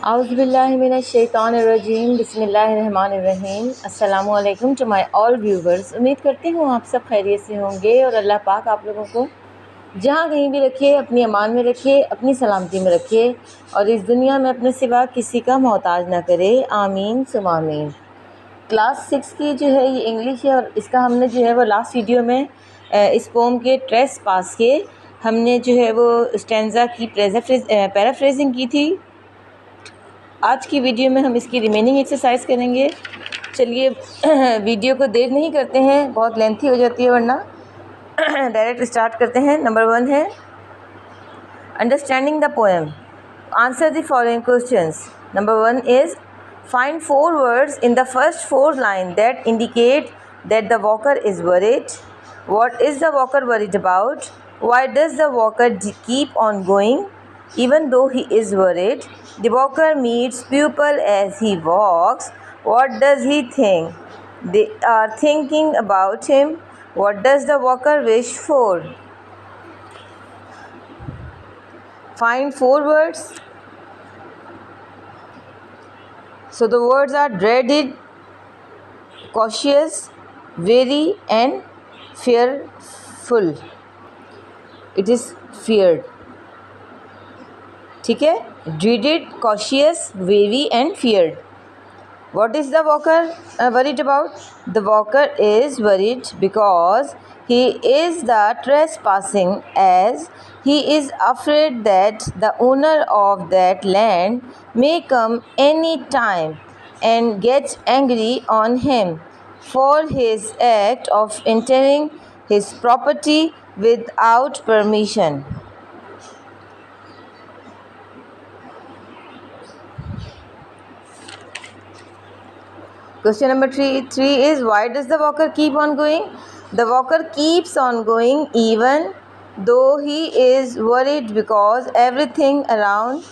आउज़ुबिल्लाहिमिनश्शैतानिर्रजीम बिस्मिल्लाहिर्रहमानिर्रहीम। अस्सलामु अलैकुम टू माय ऑल व्यूवर्स। उम्मीद करती हूँ आप सब खैरियत से होंगे और अल्लाह पाक आप लोगों को जहाँ कहीं भी रखे अपनी अमान में रखे, अपनी सलामती में रखे और इस दुनिया में अपने सिवा किसी का मोहताज ना करे। आमीन सुम आमीन। क्लास 6 की जो है ये इंग्लिश है और इसका हमने जो है वो लास्ट वीडियो में इस पोम के ट्रेस पास के हमने जो है वो स्टेंजा की पैराफ्रेजिंग की थी। आज की वीडियो में हम इसकी रिमेनिंग एक्सरसाइज करेंगे। चलिए वीडियो को देर नहीं करते हैं, बहुत लेंथी हो जाती है वरना। डायरेक्ट स्टार्ट करते हैं। नंबर 1 है understanding the poem. Answer the following questions. Number 1 is find 4 words in the first 4 line that indicate that the walker is worried. What is the walker worried about? Why does the walker keep on going even though he is worried? The walker meets people as he walks. What does he think? They are thinking about him. What does the walker wish for? Find 4 words. So the words are dreaded, cautious, wary and fearful. It is feared. ठीक है, dreaded, cautious, wary and feared. What is the walker worried about? The walker is worried because he is the trespassing, as he is afraid that the owner of that land may come any time and get angry on him for his act of entering his property without permission. Question number 3 is why does the walker keep on going? The walker keeps on going even though he is worried because everything around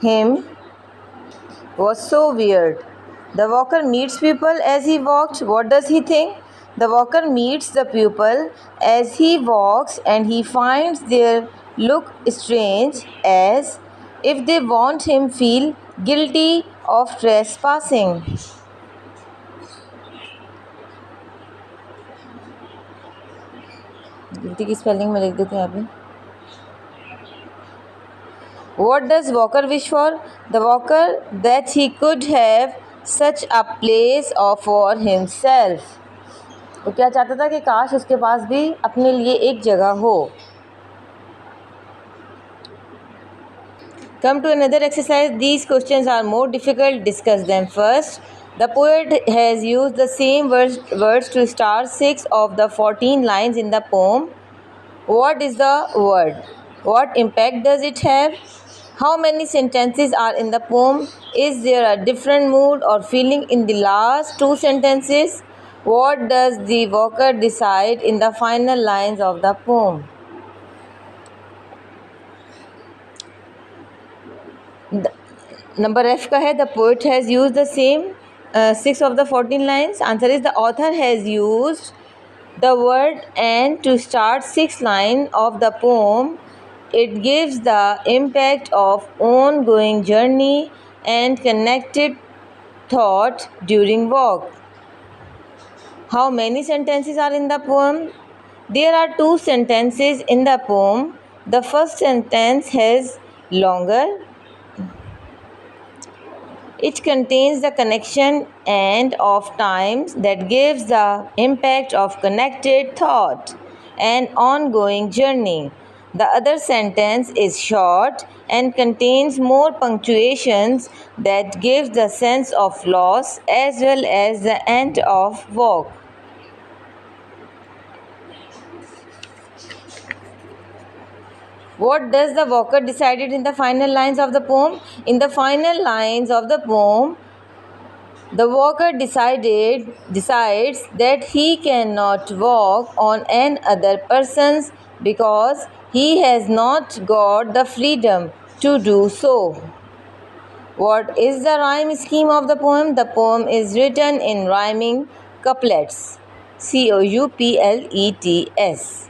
him was so weird. The walker meets people as he walked. What does he think? The walker meets the people as he walks and he finds their look strange, as if they want him feel guilty of trespassing. Guilty की spelling में लिख देते हैं यहाँ पे। What does walker wish for? The walker that he could have such a place for himself. वो क्या चाहता था कि काश उसके पास भी अपने लिए एक जगह हो। Come to another exercise. These questions are more difficult. Discuss them first. The poet has used the same words to start 6 of the 14 lines in the poem. What is the word? What impact does it have? How many sentences are in the poem? Is there a different mood or feeling in the last 2 sentences? What does the walker decide in the final lines of the poem? Number F का है the poet has used the same 6 of the 14 lines. Answer is the author has used the word and to start 6 line of the poem. It gives the impact of ongoing journey and connected thought during walk. How many sentences are in the poem? There are 2 sentences in the poem. The first sentence has longer. It contains the connection and of times that gives the impact of connected thought and ongoing journey. The other sentence is short and contains more punctuations that gives the sense of loss as well as the end of walk. What does the walker decided in the final lines of the poem? In the final lines of the poem, the walker decides that he cannot walk on another person's because he has not got the freedom to do so. What is the rhyme scheme of the poem? The poem is written in rhyming couplets. Couplets.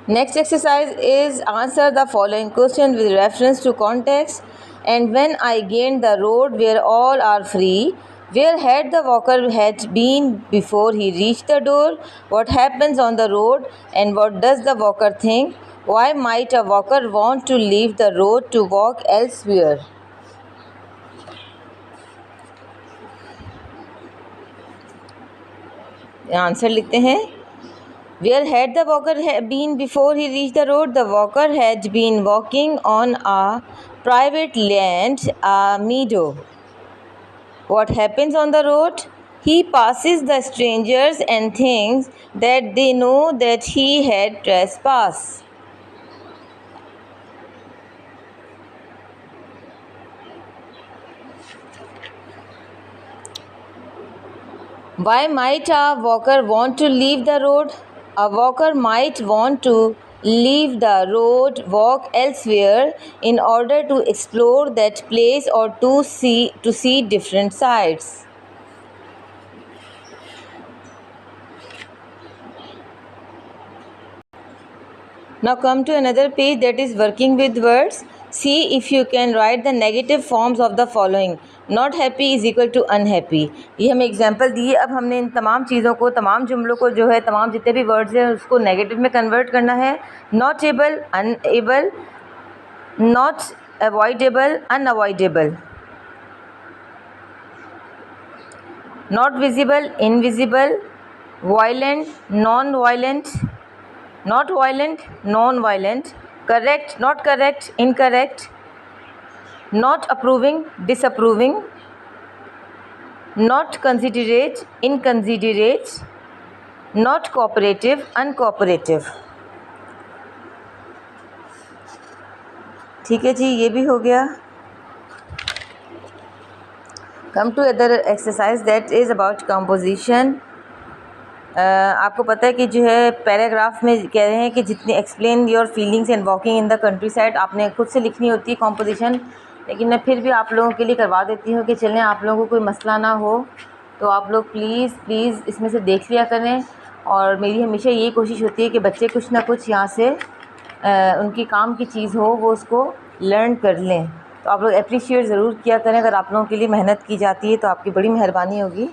Next exercise is answer the following question with reference to context. And when I gained the road where all are free, where had the walker had been before he reached the door? What happens on the road and what does the walker think? Why might a walker want to leave the road to walk elsewhere? Answer लिखते हैं. Where had the walker been before he reached the road? The walker had been walking on a private land, a meadow. What happens on the road? He passes the strangers and thinks that they know that he had trespassed. Why might a walker want to leave the road? A walker might want to leave the road, walk elsewhere in order to explore that place or to see different sights. Now come to another page, that is working with words. See if you can write the negative forms of the following. Not happy is equal to unhappy. ये हमें example दिए. अब हमने इन तमाम चीज़ों को, तमाम जुमलों को जो है, तमाम जितने भी वर्ड्स हैं उसको नेगेटिव में कन्वर्ट करना है. Not able, unable, not avoidable, unavoidable, not visible, invisible, violent, non violent, not violent, non-violent, correct, not correct, incorrect, not approving, disapproving, not considerate, inconsiderate, not cooperative, uncooperative. ठीक है जी, ये भी हो गया. Come to other exercise, that is about composition. आपको पता है कि जो है पैराग्राफ में कह रहे हैं कि जितनी explain your feelings and walking in the country side, आपने खुद से लिखनी होती है कॉम्पोजिशन, लेकिन मैं फिर भी आप लोगों के लिए करवा देती हूँ कि चलें, आप लोगों को कोई मसला ना हो तो आप लोग प्लीज़ इसमें से देख लिया करें. और मेरी हमेशा यही कोशिश होती है कि बच्चे कुछ ना कुछ यहाँ से उनकी काम की चीज़ हो वो उसको लर्न कर लें. तो आप लोग अप्रिशिएट ज़रूर किया करें. अगर आप लोगों के लिए मेहनत की जाती है तो आपकी बड़ी मेहरबानी होगी.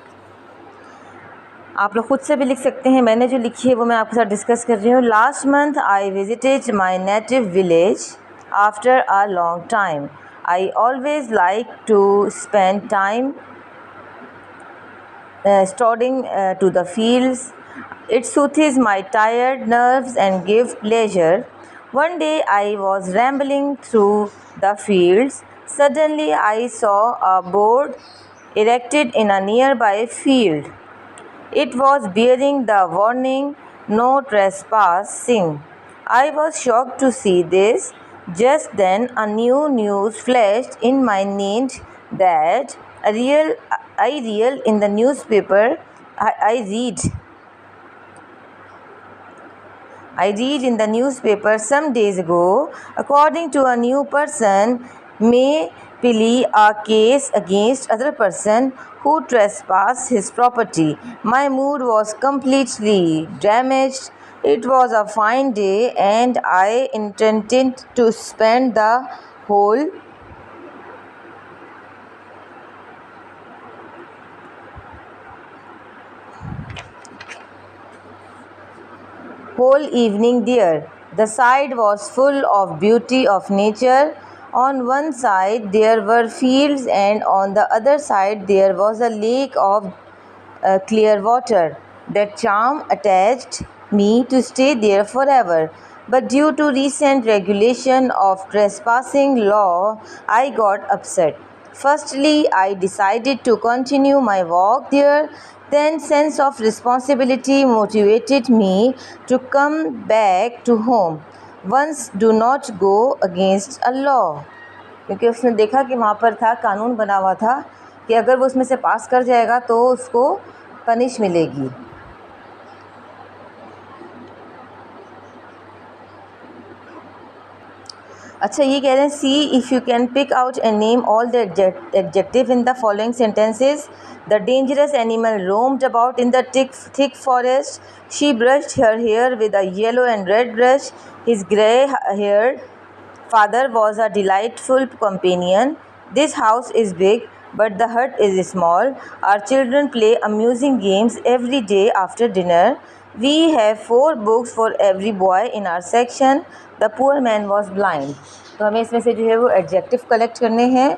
आप लोग खुद से भी लिख सकते हैं. मैंने जो लिखी है वो मैं आपके साथ डिस्कस कर रही हूँ. Last month I visited my native village after a long time. I always like to spend time strolling to the fields. It soothes my tired nerves and gives pleasure. One day I was rambling through the fields. Suddenly I saw a board erected in a nearby field. It was bearing the warning, "No trespassing." I was shocked to see this. Just then a new news flashed in my mind that I read in the newspaper. I read in the newspaper some days ago, according to a new person, may plea a case against other person who trespassed his property. My mood was completely damaged. It was a fine day and I intended to spend the whole evening there. The side was full of beauty of nature. On one side there were fields and on the other side there was a lake of clear water. That charm attached me to stay there forever. But due to recent regulation of trespassing law, I got upset. Firstly, I decided to continue my walk there. Then sense of responsibility motivated me to come back to home. Once do not go against a law. क्योंकि उसने देखा कि वहाँ पर था, कानून बना हुआ था कि अगर वो उसमें से पास कर जाएगा तो उसको पनिश मिलेगी. अच्छा, ये कह रहे हैं see if you can pick out and name all the adjective in the following sentences. The dangerous animal roamed about in the thick forest. She brushed her hair with a yellow and red brush. His grey-haired father was a delightful companion. This house is big, but the hut is small. Our children play amusing games every day after dinner. We have 4 books for every boy in our section. The poor man was blind. तो हमें इसमें से जो है वो adjective collect करने हैं।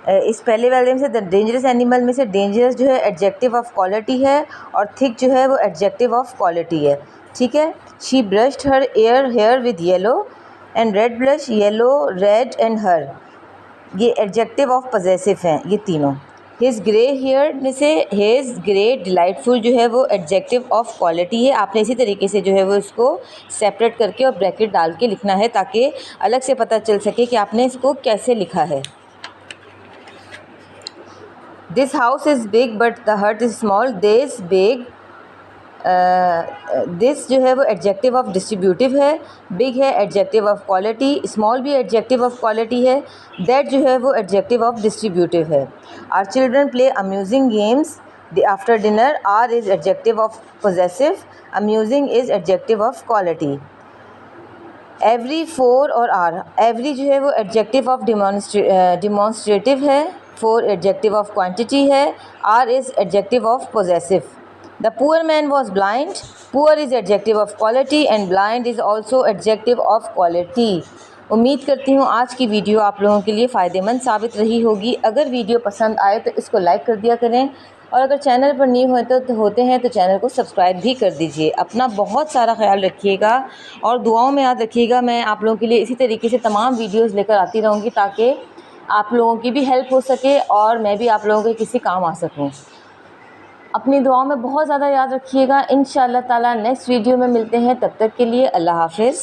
इस पहले वाले में से द डेंजरस एनिमल में से डेंजरस जो है एडजेक्टिव ऑफ क्वालिटी है और थिक जो है वो एडजेक्टिव ऑफ क्वालिटी है। ठीक है। She brushed her hair with yellow and red blush, yellow, red and her, ये एडजेक्टिव ऑफ पॉजेसिव हैं ये तीनों। हिज ग्रे हेयर में से हिज ग्रे डिलाइटफुल जो है वो एडजेक्टिव ऑफ क्वालिटी है। आपने इसी तरीके से जो है वो इसको सेपरेट करके और ब्रैकेट डाल के लिखना है ताकि अलग से पता चल सके कि आपने इसको कैसे लिखा है। This house is big but the hut is small. This big, this जो है वो एडजेक्टिव ऑफ डिस्ट्रीब्यूटिव है, बिग है एडजेक्टिव ऑफ क्वालिटी, स्मॉल भी एडजेक्टिव ऑफ क्वालिटी है, दैट जो है वो एडजेक्टिव ऑफ डिस्ट्रीब्यूटिव है। Our children play amusing games after dinner. Our is adjective of possessive, amusing is adjective of quality. Every, four और our, every जो है वो एडजेक्टिव ऑफ डिमॉन्स्ट्रेटिव है, फोर एडजेक्टिव ऑफ क्वांटिटी है, our is adjective of possessive. The poor man was blind, poor is adjective of quality and blind is also adjective of quality. उम्मीद करती हूँ आज की वीडियो आप लोगों के लिए फ़ायदेमंद साबित रही होगी। अगर वीडियो पसंद आए तो इसको लाइक कर दिया करें और अगर चैनल पर न्यू होते हैं तो चैनल को सब्सक्राइब भी कर दीजिए। अपना बहुत सारा ख्याल रखिएगा और दुआओं में याद रखिएगा। मैं आप लोगों के लिए इसी तरीके से तमाम वीडियोस लेकर आती रहूँगी ताकि आप लोगों की भी हेल्प हो सके और मैं भी आप लोगों के किसी काम आ सकूँ। अपनी दुआओं में बहुत ज़्यादा याद रखिएगा। इंशाअल्लाह ताला नेक्स्ट वीडियो में मिलते हैं, तब तक के लिए अल्लाह हाफ़िज़।